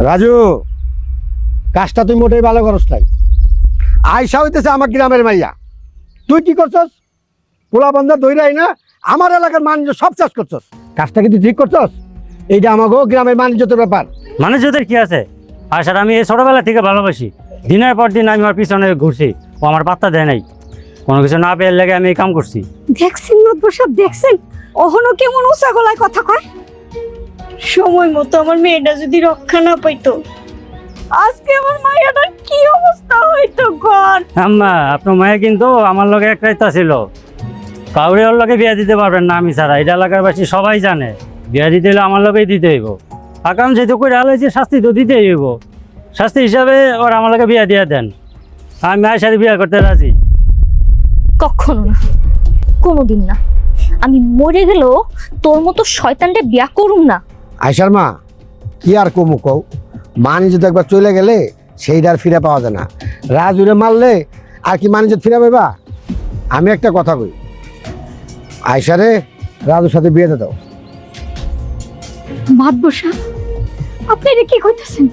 রাজু, কাজটা তুই মোটেই ভালো করস নাই। আয়সা হইতেছে আমার গ্রামের মাইয়া, তুই কি করছস? পোলা বন্ধা দইরাই না আমার এলাকার বাণিজ্য সব চাষ করছস। কাজটা কি তুই ঠিক করছস? এইটা আমাকেও গ্রামের বাণিজ্যের ব্যাপার। মানুষদের কি আছে? আর স্যার আমি এই ছোটবেলা থেকে ভালোবাসি, দিনের পর দিন আমি ওর পিছনে ঘুরছি, ও আমার পাত্তা দেয় নাই। কোনো কিছু না পেয়ে লেগে আমি এই কাম করছি। দেখছেন নতুন সব দেখছেন, অহনো কেমন উঁচা গলায় কথা কয়। সময় মতো আমার মেয়েটা যদি রক্ষা না পাইতো, আজকে আমার মায়ের কি অবস্থা হইতো ঘর। আম্মা, আপনার মায়ে কিন্তু আমার লগে এক রাইতা ছিল, কাউরে ওর লগে বিয়া দিতে পারবেন না আমি ছাড়া। এটা এলাকার বাসী সবাই জানে, বিয়া দিতে হলে আমার লগেই দিতে হইব। আকাম যেহেতু করে আলাইছে, শাস্তি তো দিতেই হইব। শাস্তি হিসাবে ওর আমার লগে বিয়া দিয়ে দেন, আমি মায়ের সাথে বিয়া করতে রাজি। কখনো না, কোনোদিন না। আমি মরে গেলেও তোর মতো শয়তানটা বিয়া করুম না। আয়সার মা, কি আর কমু কও, বাণিজ্য তো একবার চলে গেলে সেইটা আর ফিরে পাওয়া যায় না। রাজুরে মারলে আর কি বাণিজ্য ফিরে পাইবা? আমি একটা কথা কই, আয়সারে রাজুর সাথে বিয়ে দিয়ে দাও। মাতবসা, আপনি এটা কি কইতেছেন?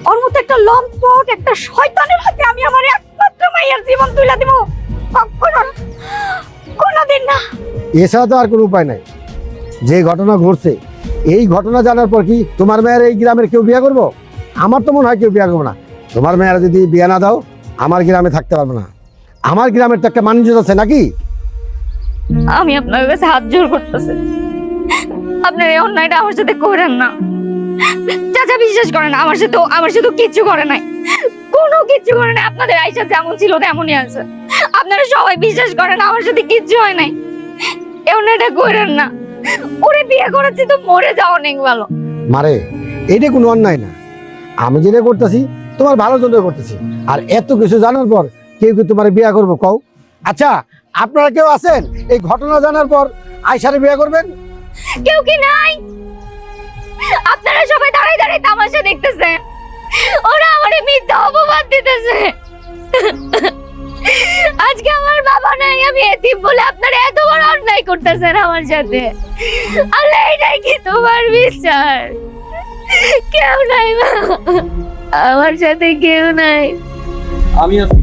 ওর মতো একটা লম্পট, একটা শয়তানের হাতে আমি আমার একমাত্র মায়ের জীবন তুলে দিব? কখনো না, কোনোদিন না। এছাড়া তো আর কোনো উপায় নাই। যে ঘটনা ঘটছে, এই ঘটনা জানার পর কি তোমার মেয়ের এই গ্রামের কেউ বিয়ে করবো? আমার তো মনে হয় কেউ বিয়ে করবো না। তোমার মেয়েরা যদি বিয়ে না দাও, আমার গ্রামে থাকতে পারবো না। আমার গ্রামের তো একটা বাণিজ্য আছে নাকি? আমি আপনার কাছে হাত জোর করতেছি, আপনার এই অন্যায়টা আমার সাথে করেন না। চাচা বিশ্বাস করেন, আমার সাথে কিচ্ছু করে নাই, কোনো কিচ্ছু করে নাই। আপনাদের আয়সা যেমন ছিল তেমনই আছে। আপনারা সবাই বিশ্বাস করেন আমার সাথে কিচ্ছু হয় নাই। এই অন্যায়টা করেন না। ওরে বিয়ে করেছি তো মরে যাওয়া অনেক ভালো। মারে, এটা কোনো অন্যায় না। আমি যেটা করতেছি তোমার ভালোর জন্য করতেছি। আর এত কিছু জানার পর কেউ কি তোমার বিয়ে করবো কও? আচ্ছা, আপনারা কেউ আছেন এই ঘটনা জানার পর আয়সারে বিয়ে করবেন? কেউ কি নাই? আপনারা সবাই দাঁড়াই দাঁড়াই তামাশা দেখতেছেন। ওরা আমারে মিথ্যা অপবাদ দিতেছে। আজকে আমার বাবা নাই, আমি এতিম বলে আপনারা এত বড় অন্যায় করতেছেন আমার সাথে। আল্লাহ, এটাই কি তোমার বিচার? কেউ নাই মা, আমার সাথে কেউ নাই। আমি আছি।